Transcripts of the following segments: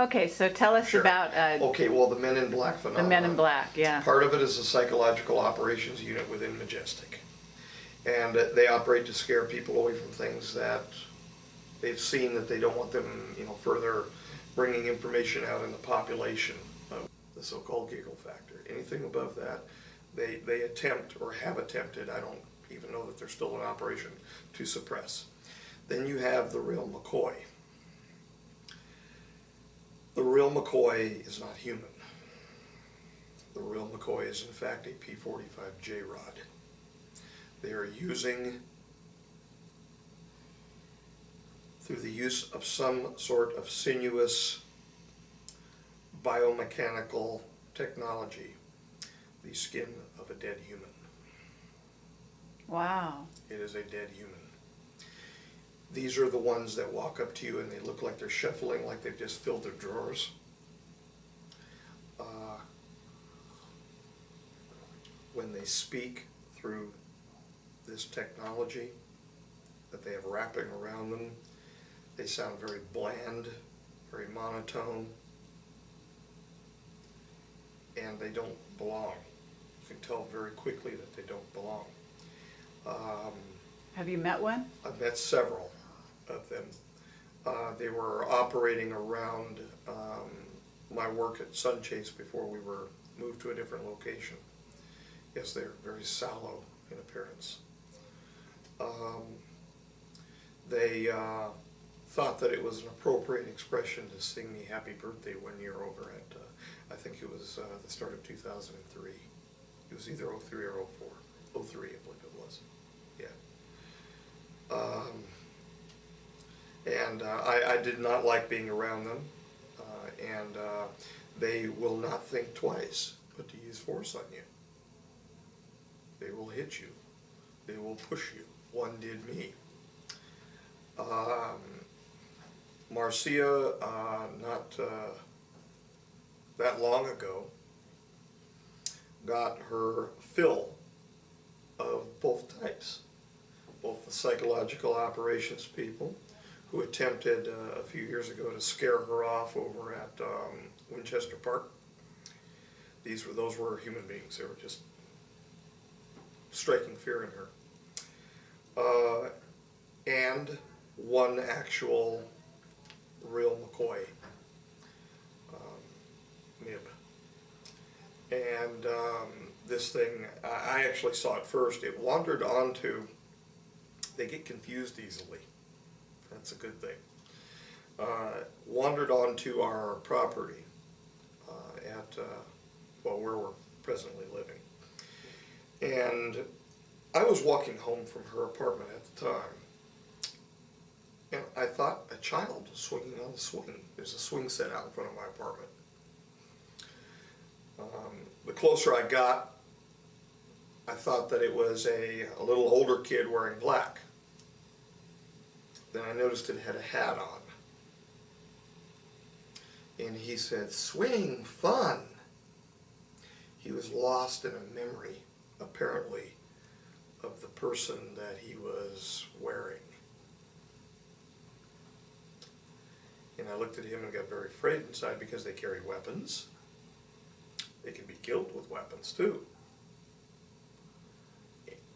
Okay, so tell us Sure. about Okay, well, the Men in Black the phenomenon. Men in Black, yeah. Part of it is a psychological operations unit within Majestic. And they operate to scare people away from things that they've seen that they don't want them, further bringing information out in the population of the so-called giggle factor. Anything above that, they attempt or have attempted, I don't even know that they're still in operation, to suppress. Then you have the real McCoy. The real McCoy is not human. The real McCoy is in fact a P-45J rod. They are using, through the use of some sort of sinuous biomechanical technology, the skin of a dead human. Wow. It is a dead human. These are the ones that walk up to you and they look like they're shuffling, like they've just filled their drawers. When they speak through this technology that they have wrapping around them, they sound very bland, very monotone, and they don't belong. You can tell very quickly that they don't belong. Have you met one? I've met several of them. They were operating around my work at Sun Chase before we were moved to a different location. Yes, they're very sallow in appearance. They thought that it was an appropriate expression to sing me happy birthday one year over at, I think it was the start of 2003. It was either 03 or 04. 03, I believe it was. Yeah. And I did not like being around them, and they will not think twice but to use force on you. They will hit you. They will push you. One did me. Marcia, not that long ago, got her fill of both types. Both the psychological operations people who attempted a few years ago to scare her off over at Winchester Park. Those were human beings. They were just striking fear in her. And one actual real McCoy nib. And this thing, I actually saw it first. It wandered onto, they get confused easily. That's a good thing. Wandered onto our property at, where we're presently living. And I was walking home from her apartment at the time, and I thought a child was swinging on the swing. There's a swing set out in front of my apartment. The closer I got, I thought that it was a little older kid wearing black. Then I noticed it had a hat on. And he said, "Swing, fun." He was lost in a memory, apparently, of the person that he was wearing. And I looked at him and got very afraid inside because they carry weapons. They can be killed with weapons too.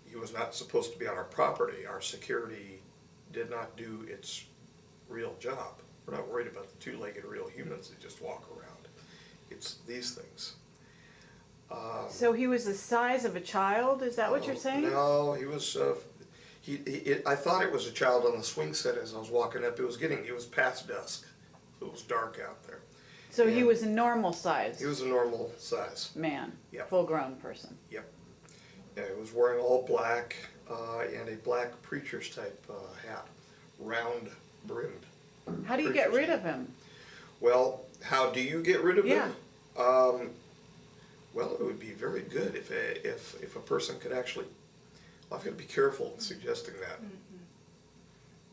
He was not supposed to be on our property. Our security did not do its real job. We're not worried about the two-legged real humans that just walk around. It's these things. So he was the size of a child, is that what you're saying? No, he was, I thought it was a child on the swing set as I was walking up. It was past dusk. It was dark out there. So he was a normal size? He was a normal size. Man, Yep. full-grown person. Yep. Yeah, he was wearing all black and a black preacher's type hat, round brimmed. How do you get rid of him? Well, how do you get rid of him? Yeah. Well, it would be very good if a person could actually, well, I've got to be careful in suggesting that,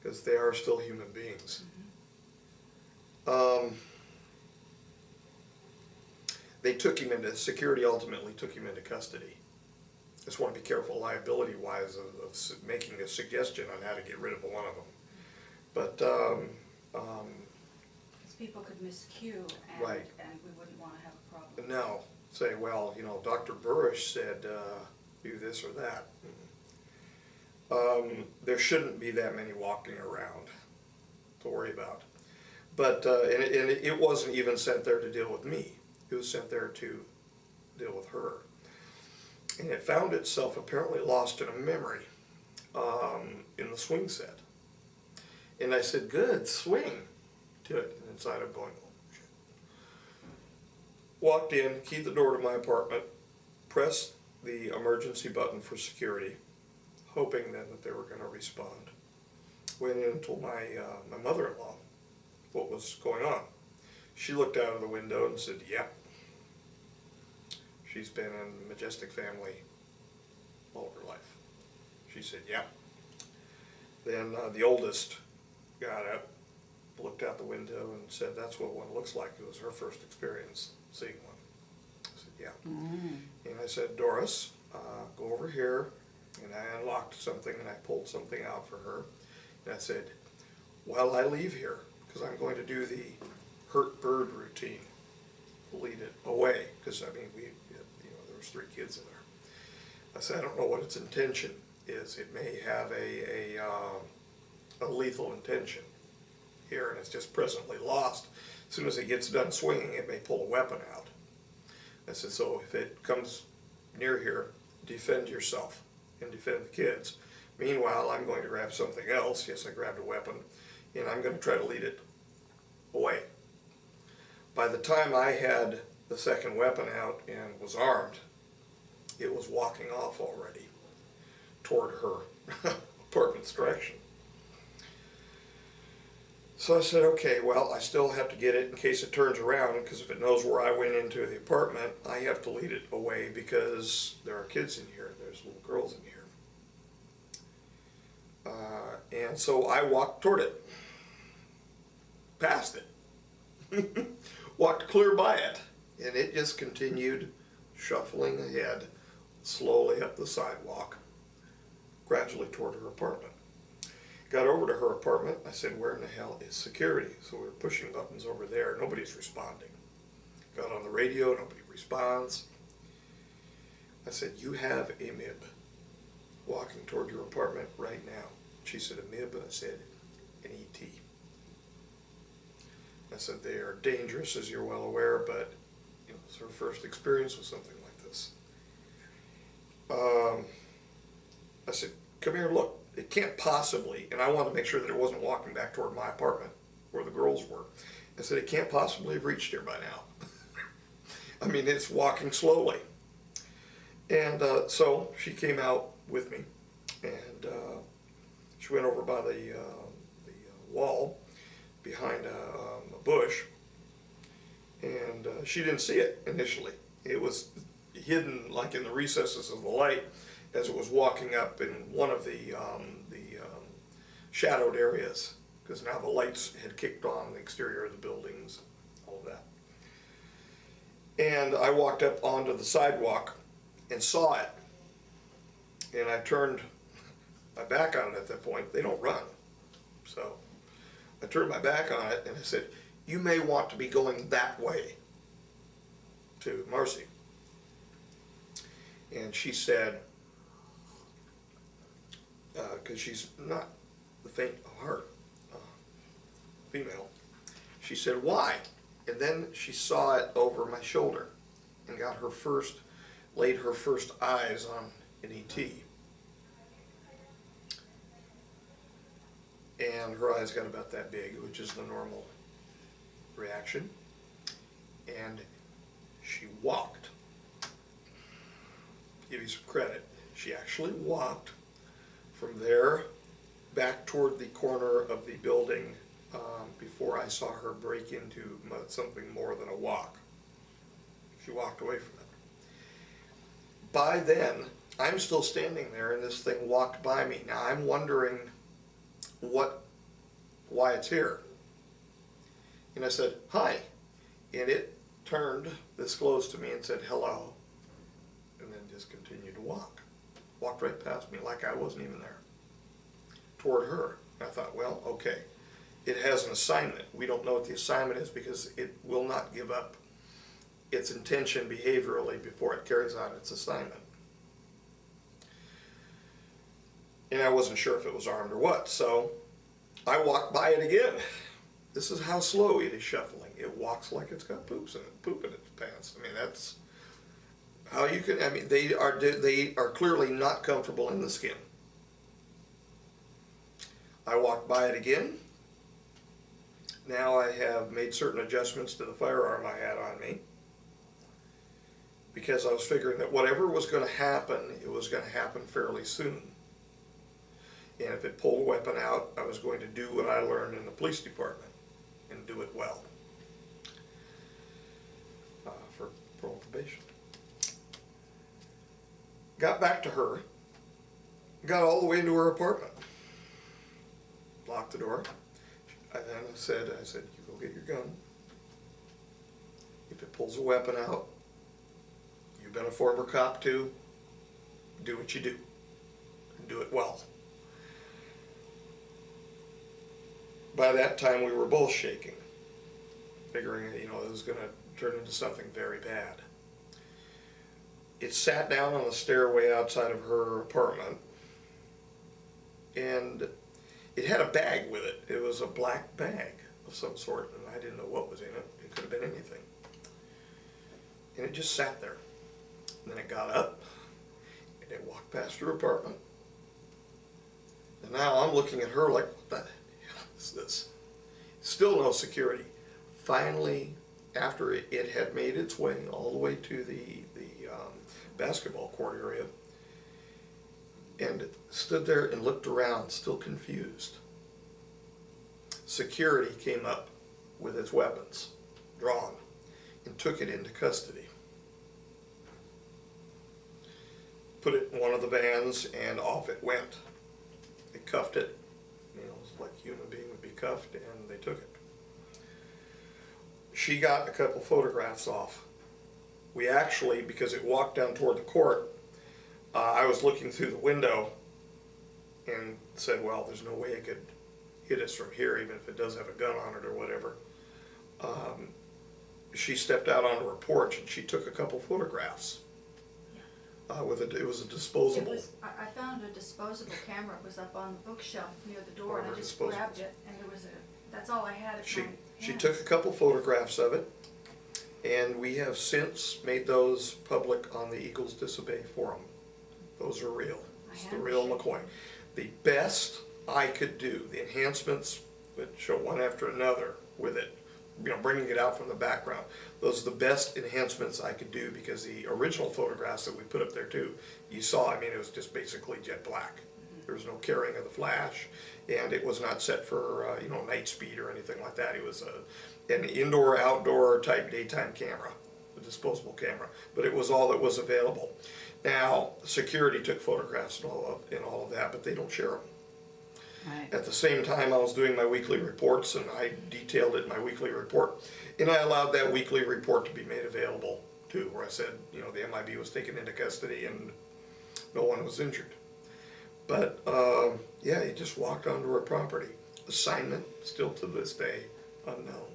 because they are still human beings. They took him into, security ultimately took him into custody. Just want to be careful liability-wise of making a suggestion on how to get rid of one of them. But people could miscue and, Right. and we wouldn't want to have a problem. No, say, well, you know, Dr. Burisch said do this or that. There shouldn't be that many walking around to worry about. But, and it wasn't even sent there to deal with me. It was sent there to deal with her. And it found itself apparently lost in a memory in the swing set. And I said, good, swing to it. And inside I'm going, oh, shit. Walked in, keyed the door to my apartment, pressed the emergency button for security, hoping then that they were going to respond. Went in and told my mother-in-law what was going on. She looked out of the window and said, yep. She's been in the Majestic family all of her life. She said, yep. Then the oldest got up, looked out the window and said, that's what one looks like. It was her first experience seeing one. I said, yeah. And I said, Doris, go over here. And I unlocked something and I pulled something out for her. And I said, while I leave here, because I'm going to do the hurt bird routine, lead it away. Because, I mean, there was 3 kids in there. I said, I don't know what its intention is. It may have a lethal intention here, and it's just presently lost. As soon as it gets done swinging, it may pull a weapon out. I said, so if it comes near here, defend yourself and defend the kids. Meanwhile, I'm going to grab something else. Yes, I grabbed a weapon, and I'm going to try to lead it away. By the time I had the second weapon out and was armed, it was walking off already toward her apartment's direction. So I said, okay, well, I still have to get it in case it turns around, because if it knows where I went into the apartment, I have to lead it away because there are kids in here, there's little girls in here. And so I walked toward it, past it, walked clear by it, and it just continued shuffling ahead, slowly up the sidewalk, gradually toward her apartment. Got over to her apartment. I said, where in the hell is security? So we were pushing buttons over there. Nobody's responding. Got on the radio. Nobody responds. I said, you have a MIB walking toward your apartment right now. She said, a MIB? I said, an ET. I said, they are dangerous, as you're well aware, but it was her first experience with something like this. I said, come here and look. It can't possibly, and I wanted to make sure that it wasn't walking back toward my apartment where the girls were. I said, it can't possibly have reached here by now. I mean, it's walking slowly. And so she came out with me, and she went over by the wall behind a bush, and she didn't see it initially. It was hidden like in the recesses of the light as it was walking up in one of the shadowed areas, because now the lights had kicked on the exterior of the buildings, all of that. And I walked up onto the sidewalk and saw it, and I turned my back on it at that point. They don't run. So I turned my back on it and I said, you may want to be going that way to Marcy. And she said, because she's not the faint of heart female, she said, why? And then she saw it over my shoulder and laid her first eyes on an ET. And her eyes got about that big, which is the normal reaction. And she walked. Give you some credit. She actually walked from there back toward the corner of the building before I saw her break into something more than a walk. She walked away from it. By then, I'm still standing there and this thing walked by me. Now I'm wondering why it's here. And I said, hi. And it turned this close to me and said, hello. And then just continued to walk. Walked right past me like I wasn't even there. Toward her. And I thought, well, okay. it has an assignment. We don't know what the assignment is because it will not give up its intention behaviorally before it carries out its assignment. And I wasn't sure if it was armed or what, so I walked by it again. This is how slow it is shuffling. It walks like it's got poop in its pants. I mean, that's how you can, I mean, they are clearly not comfortable in the skin. I walked by it again. Now I have made certain adjustments to the firearm I had on me, because I was figuring that whatever was going to happen, it was going to happen fairly soon. And if it pulled a weapon out, I was going to do what I learned in the police department and do it well for parole probation. Got back to her, got all the way into her apartment, locked the door. I then said, you go get your gun. If it pulls a weapon out, you've been a former cop too, do what you do, and do it well. By that time, we were both shaking, figuring, it was going to turn into something very bad. It sat down on the stairway outside of her apartment, and it had a bag with it. It was a black bag of some sort, and I didn't know what was in it. It could have been anything. And it just sat there. And then it got up, and it walked past her apartment. And now I'm looking at her like, what the hell is this? Still no security. Finally, after it had made its way all the way to the basketball court area, and stood there and looked around, still confused. Security came up with its weapons drawn and took it into custody. Put it in one of the vans, and off it went. They cuffed it, like a human being would be cuffed, and they took it. She got a couple photographs off. We actually, because it walked down toward the court, I was looking through the window and said, well, there's no way it could hit us from here, even if it does have a gun on it or whatever. She stepped out onto her porch and she took a couple photographs. It was a disposable. I found a disposable camera. It was up on the bookshelf near the door, and I just grabbed it, and that's all I had at my hand. She took a couple photographs of it, and we have since made those public on the Eagles Disobey forum. Those are real. It's the real McCoy. The best I could do, the enhancements would show one after another with it, bringing it out from the background. Those are the best enhancements I could do, because the original photographs that we put up there too, you saw, it was just basically jet black. There was no carrying of the flash, and it was not set for night speed or anything like that. It was an indoor-outdoor type daytime camera, a disposable camera, but it was all that was available. Now, security took photographs and all of that, but they don't share them. Right. At the same time, I was doing my weekly reports, and I detailed it in my weekly report, and I allowed that weekly report to be made available too, where I said, the MIB was taken into custody and no one was injured. But yeah, he just walked onto her property. Assignment, still to this day, unknown.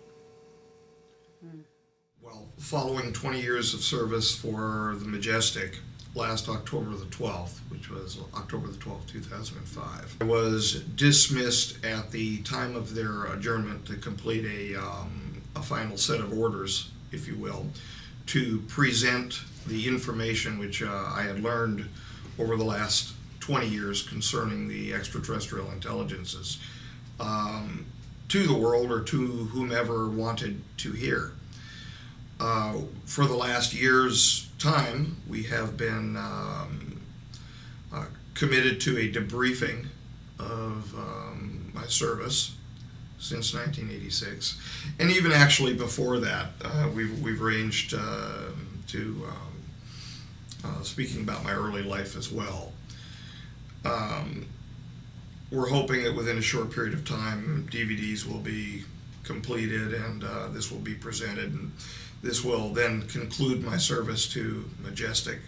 Well, following 20 years of service for the Majestic, last October the 12th, which was October the 12th, 2005, I was dismissed at the time of their adjournment to complete a final set of orders, if you will, to present the information which I had learned over the last 20 years concerning the extraterrestrial intelligences to the world, or to whomever wanted to hear. For the last year's time, we have been committed to a debriefing of my service since 1986, and even actually before that, we've ranged to speaking about my early life as well. We're hoping that within a short period of time, DVDs will be completed, and this will be presented, and this will then conclude my service to Majestic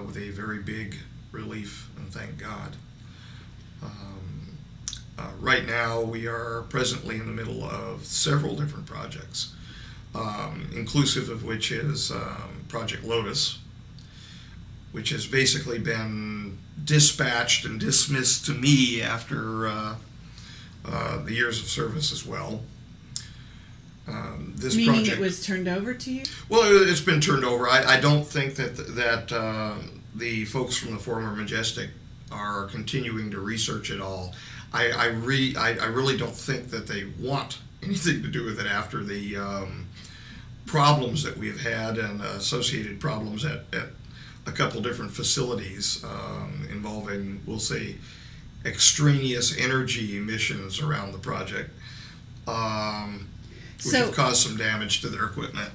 with a very big relief, and thank God. Right now, we are presently in the middle of several different projects, inclusive of which is Project Lotus, which has basically been dispatched and dismissed to me after the years of service as well. This Meaning project, it was turned over to you? well, it's been turned over. I don't think that the folks from the former Majestic are continuing to research it all. I really don't think that they want anything to do with it after the problems that we've had and associated problems at a couple different facilities involving, we'll say, extraneous energy emissions around the project, which have caused some damage to their equipment.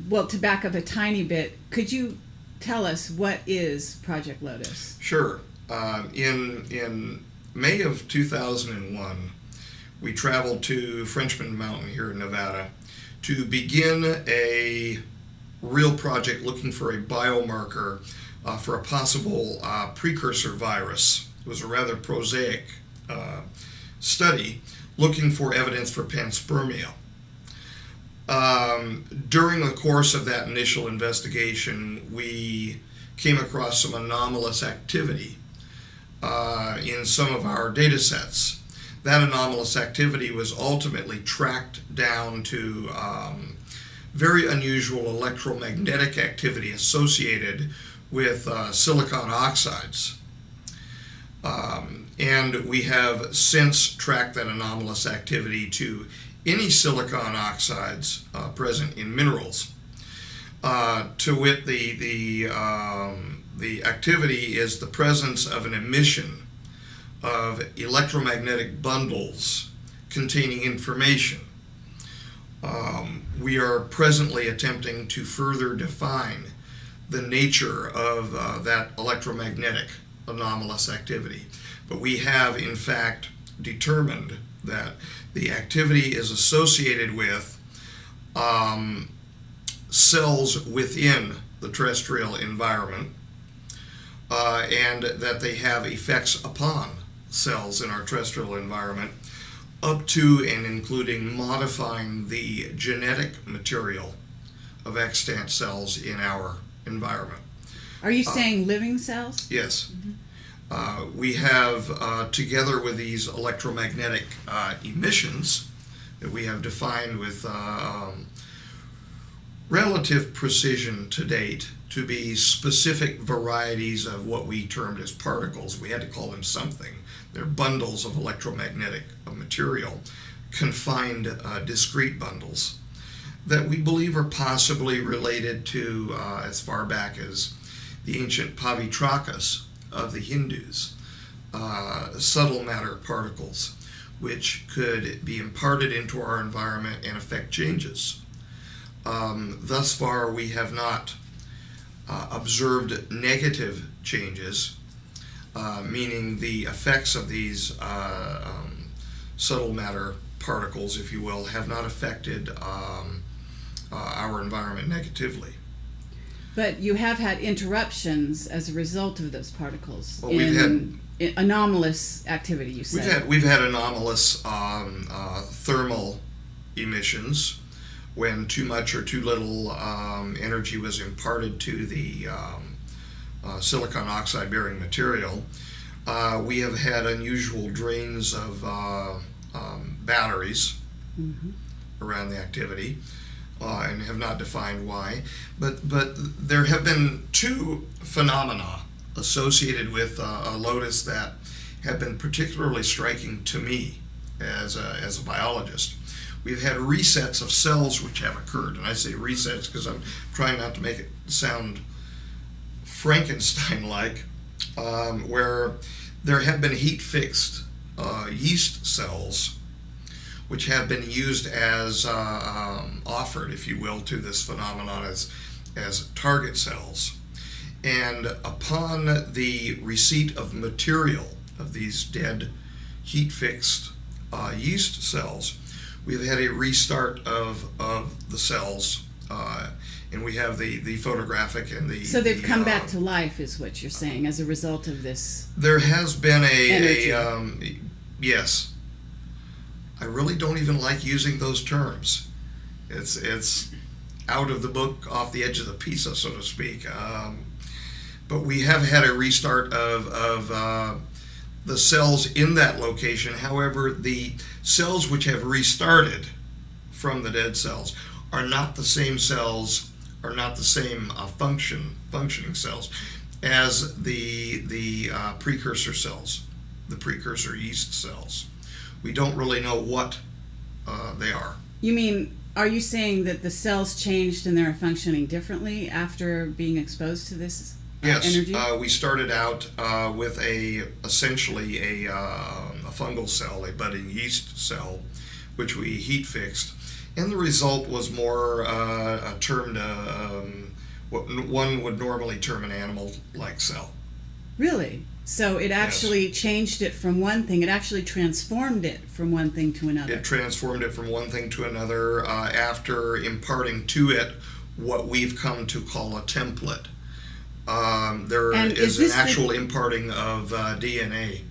Well, to back up a tiny bit, could you tell us what is Project Lotus? Sure. In May of 2001, we traveled to Frenchman Mountain here in Nevada to begin a real project looking for a biomarker for a possible precursor virus. It was a rather prosaic study looking for evidence for panspermia. During the course of that initial investigation, we came across some anomalous activity in some of our data sets. That anomalous activity was ultimately tracked down to very unusual electromagnetic activity associated with silicon oxides. And we have since tracked that anomalous activity to any silicon oxides present in minerals. To wit, the activity is the presence of an emission of electromagnetic bundles containing information. We are presently attempting to further define the nature of that electromagnetic anomalous activity. But we have, in fact, determined that the activity is associated with cells within the terrestrial environment, and that they have effects upon cells in our terrestrial environment, up to and including modifying the genetic material of extant cells in our environment. Are you saying living cells? Yes. We have, together with these electromagnetic emissions that we have defined with relative precision to date to be specific varieties of what we termed as particles. We had to call them something. They're bundles of electromagnetic material, confined discrete bundles, that we believe are possibly related to as far back as the ancient Pavitrakas of the Hindus, subtle matter particles, which could be imparted into our environment and affect changes. Thus far, we have not observed negative changes, meaning the effects of these subtle matter particles, if you will, have not affected our environment negatively. But you have had interruptions as a result of those particles. Well, we've had anomalous activity, you said. We've had anomalous thermal emissions when too much or too little energy was imparted to the silicon oxide bearing material. We have had unusual drains of batteries around the activity, and have not defined why. But there have been two phenomena associated with Lotus that have been particularly striking to me as a biologist. We've had resets of cells which have occurred, and I say resets because I'm trying not to make it sound Frankenstein-like, where there have been heat-fixed yeast cells which have been used as offered, if you will, to this phenomenon as target cells. And upon the receipt of material of these dead heat-fixed yeast cells, we've had a restart of the cells, and we have the photographic and the... So they've come back to life, is what you're saying, as a result of this. There has been Yes. I really don't even like using those terms. It's out of the book, off the edge of the pizza, so to speak. But we have had a restart of the cells in that location. However, the cells which have restarted from the dead cells are not the same cells, are not the same functioning cells as the precursor cells, the precursor yeast cells. We don't really know what they are. You mean, are you saying that the cells changed and they're functioning differently after being exposed to this energy? Yes, we started out with essentially a fungal cell, a budding yeast cell, which we heat fixed, and the result was more termed what one would normally term an animal-like cell. Really? So it actually changed it from one thing. It actually transformed it from one thing to another. It transformed it from one thing to another after imparting to it what we've come to call a template. There is an actual imparting of DNA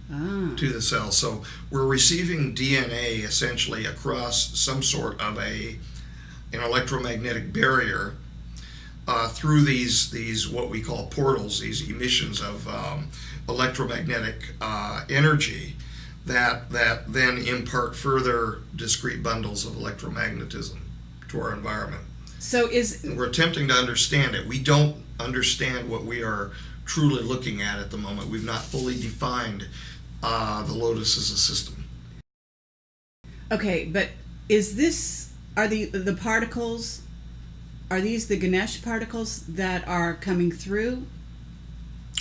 to the cell. So we're receiving DNA essentially across some sort of an electromagnetic barrier through these what we call portals, these emissions of electromagnetic energy that then impart further discrete bundles of electromagnetism to our environment. So we're attempting to understand it. We don't understand what we are truly looking at the moment. We've not fully defined the Lotus as a system. Okay, but are the particles, are these the Ganesh particles that are coming through?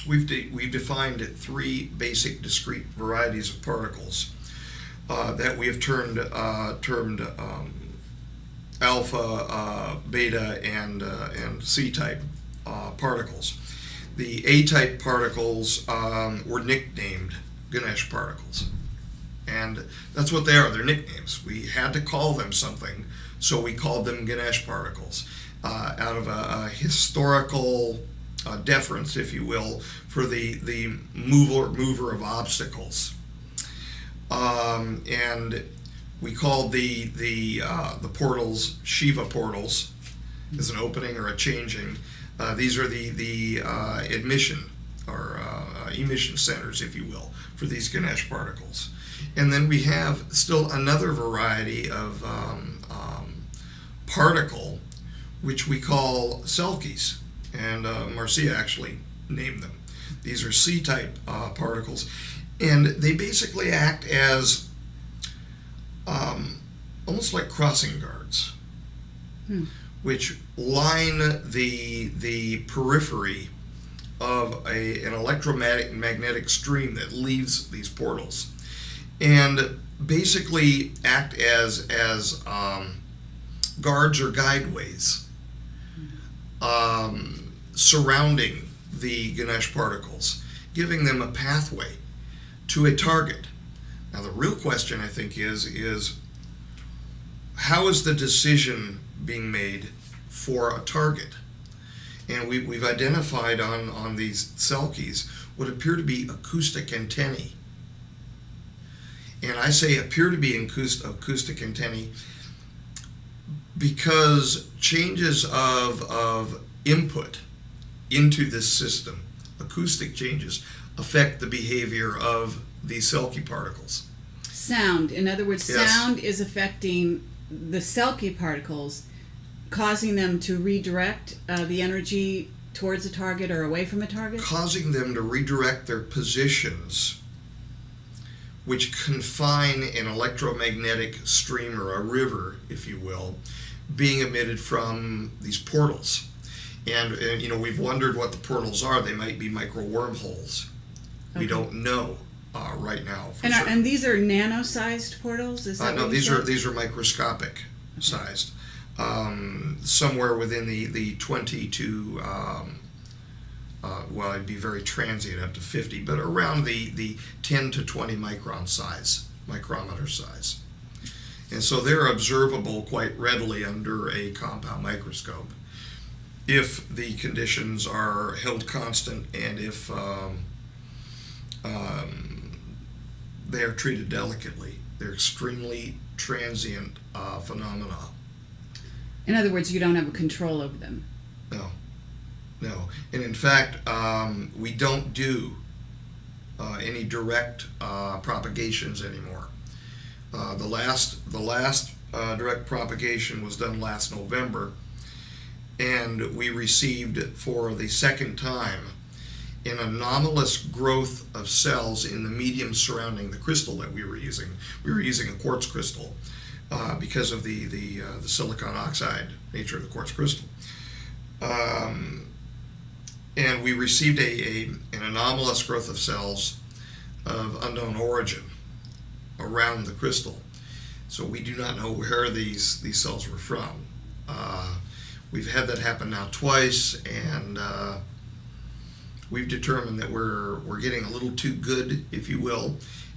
We've defined three basic discrete varieties of particles that we have termed alpha, beta, and C-type particles. The A-type particles were nicknamed Ganesh particles, and that's what they are. They're nicknames. We had to call them something, so we called them Ganesh particles out of a historical deference, if you will, for the mover of obstacles, and we called the portals Shiva portals, as an opening or a changing. These are the admission or emission centers, if you will, for these Ganesh particles. And then we have still another variety of particle, which we call Selkies, and Marcia actually named them. These are C-type particles, and they basically act as almost like crossing guards, which line the periphery of an electromagnetic stream that leaves these portals, and basically act as guards or guideways surrounding the Ganesh particles, giving them a pathway to a target. Now the real question, I think, is how is the decision being made for a target? And we've identified on these Selkies what appear to be acoustic antennae. And I say appear to be acoustic antennae because changes of input into this system, acoustic changes, affect the behavior of these Selkie particles. Sound. In other words, Yes. Sound is affecting the Selkie particles, causing them to redirect the energy towards a target or away from a target? Causing them to redirect their positions, which confine an electromagnetic stream or a river, if you will, being emitted from these portals. And you know, we've wondered what the portals are. They might be micro wormholes. Okay. We don't know right now. And these are nano-sized portals? Is that No, what you said? these are microscopic sized, somewhere within the 20 to well, it'd be very transient, up to 50, but around the 10 to 20 micrometer size. And so they're observable quite readily under a compound microscope if the conditions are held constant and if they are treated delicately. They're extremely transient phenomena. In other words, you don't have a control over them. No, no. And in fact, we don't do any direct propagations anymore. The last direct propagation was done last November, and we received for the second time an anomalous growth of cells in the medium surrounding the crystal that we were using. We were using a quartz crystal because of the silicon oxide nature of the quartz crystal. And we received an anomalous growth of cells of unknown origin around the crystal. So we do not know where these cells were from. We've had that happen now twice, and we've determined that we're getting a little too good, if you will,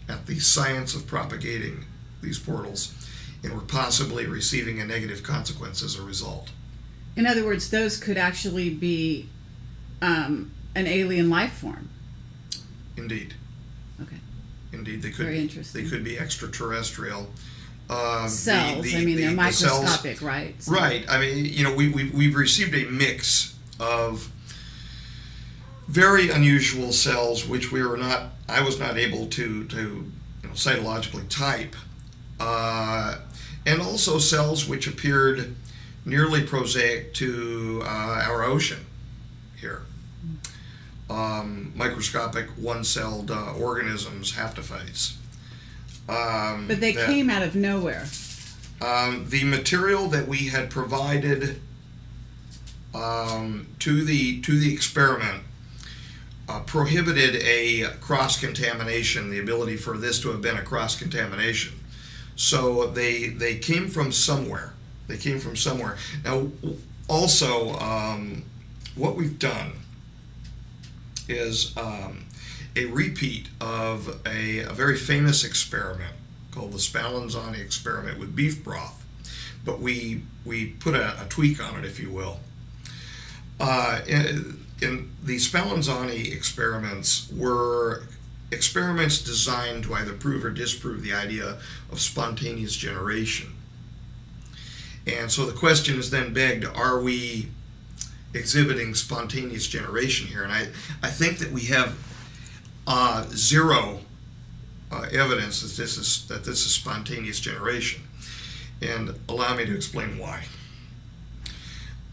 at the science of propagating these portals, and we're possibly receiving a negative consequence as a result. In other words, those could actually be an alien life form. Indeed. Okay. Indeed, they could. Very be. interesting. They could be extraterrestrial. Cells. They're microscopic, cells, right? So. Right. I mean, we've received a mix of very unusual cells, which I was not able to cytologically type, and also cells which appeared nearly prosaic to our ocean here. Microscopic one-celled organisms, haptophytes. But they came out of nowhere. The material that we had provided to the experiment prohibited a cross-contamination, the ability for this to have been a cross-contamination. So they came from somewhere. They came from somewhere. Now, also, what we've done is a repeat of a very famous experiment called the Spallanzani experiment with beef broth, but we put a tweak on it, if you will. In the Spallanzani experiments were experiments designed to either prove or disprove the idea of spontaneous generation. And so the question is then begged, are we exhibiting spontaneous generation here? And I think that we have zero evidence that this is spontaneous generation. And allow me to explain why.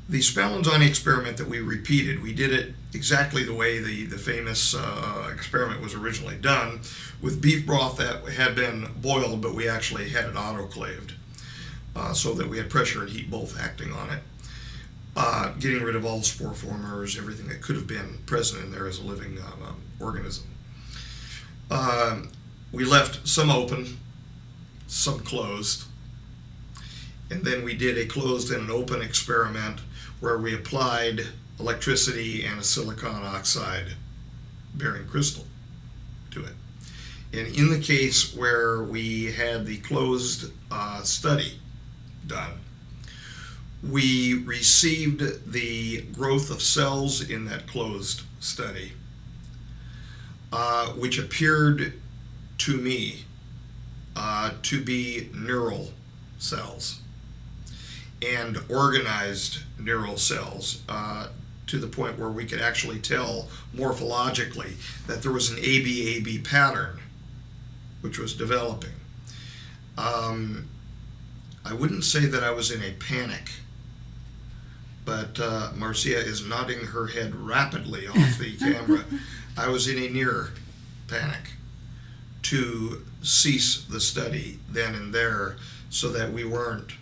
The Spallanzani experiment that we repeated, we did it exactly the way the famous experiment was originally done, with beef broth that had been boiled, but we actually had it autoclaved, so that we had pressure and heat both acting on it, getting rid of all spore formers, everything that could have been present in there as a living organism. We left some open, some closed, and then we did a closed and an open experiment where we applied electricity and a silicon oxide bearing crystal to it. And in the case where we had the closed study done, we received the growth of cells in that closed study, which appeared to me to be neural cells and organized neural cells, to the point where we could actually tell morphologically that there was an ABAB pattern which was developing. I wouldn't say that I was in a panic, but Marcia is nodding her head rapidly off the camera. I was in a near panic to cease the study then and there so that we weren't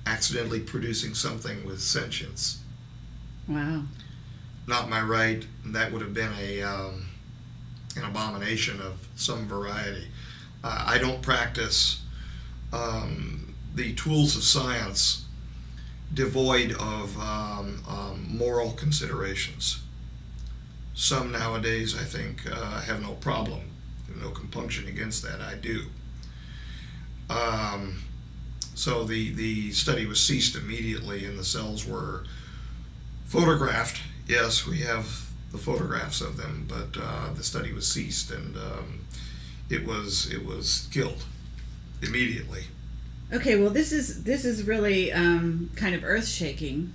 accidentally producing something with sentience. Wow. Not my right. That would have been an abomination of some variety. I don't practice the tools of science devoid of moral considerations. Some nowadays, I think, have no problem, no compunction against that. I do. So the study was ceased immediately, and the cells were photographed. Yes, we have the photographs of them, but the study was ceased, and it was killed immediately. Okay, well, this is really kind of earth-shaking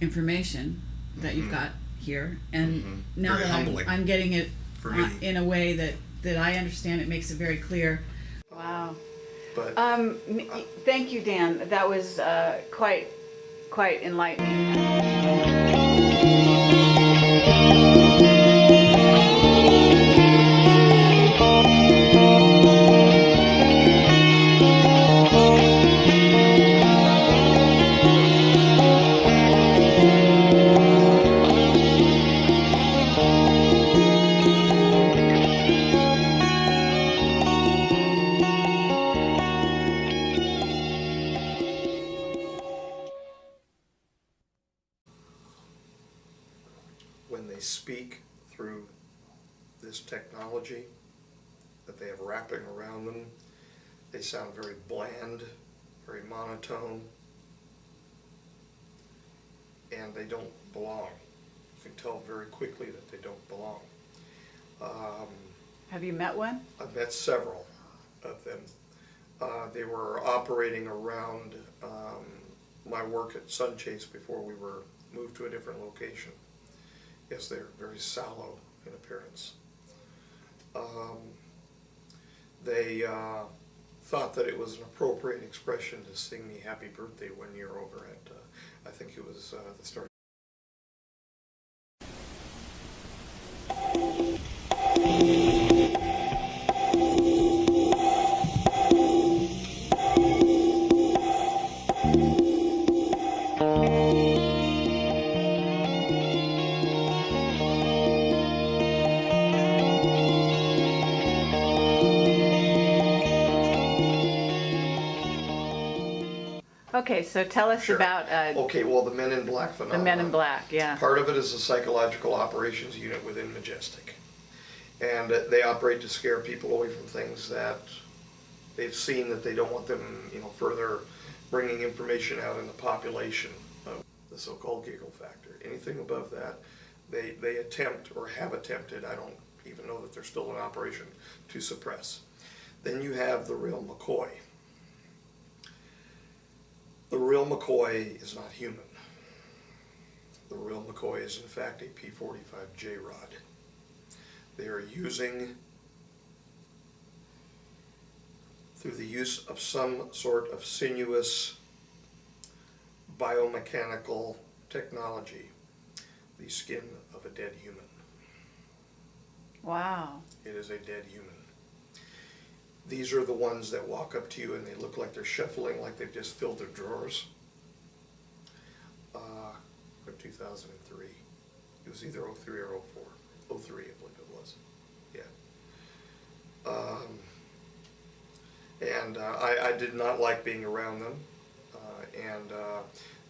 information that you've got here, and now Very that humbling I'm getting it for me. in a way that I understand, it makes it very clear. Wow. But Thank you, Dan. That was quite enlightening. when they speak through this technology that they have wrapping around them, they sound very bland, very monotone, and they don't belong. You can tell very quickly that they don't belong. Have you met one? I've met several of them. They were operating around my work at Sun Chase before we were moved to a different location. Yes, they're very sallow in appearance. They thought that it was an appropriate expression to sing me happy birthday one year over at, I think it was the start. Okay, so tell us Sure. about Okay, well, the Men in Black the phenomenon. Men in Black, yeah. Part of it is a psychological operations unit within Majestic. And they operate to scare people away from things that they've seen that they don't want them, further bringing information out in the population of the so-called giggle factor. Anything above that, they attempt or have attempted, I don't even know that they're still in operation, to suppress. Then you have the real McCoy. The real McCoy is not human. The real McCoy is in fact a P-45J rod. They are using, through the use of some sort of sinuous biomechanical technology, the skin of a dead human. Wow. It is a dead human. These are the ones that walk up to you and they look like they're shuffling, like they've just filled their drawers. Of 2003. It was either 03 or 04. 03, I believe it was. Yeah. And I did not like being around them. And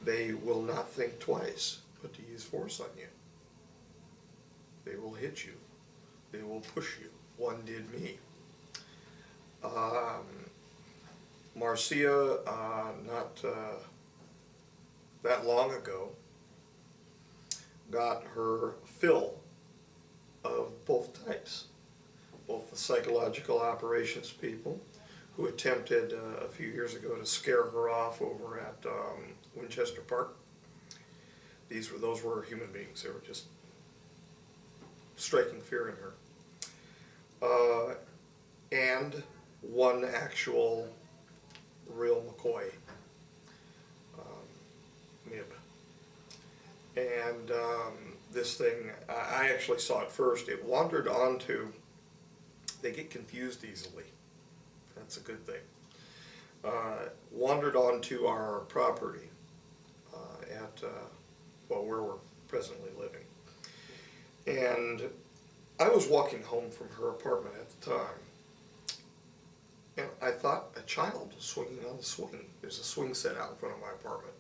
they will not think twice but to use force on you. They will hit you. They will push you. One did me. Marcia, not that long ago, got her fill of both types. Both the psychological operations people who attempted a few years ago to scare her off over at Winchester Park. Those were human beings. They were just striking fear in her. And one actual real McCoy nib. And this thing, I actually saw it first. It wandered onto, they get confused easily. That's a good thing. Wandered onto our property at, where we're presently living. And I was walking home from her apartment at the time. And I thought a child was swinging on the swing. There's a swing set out in front of my apartment.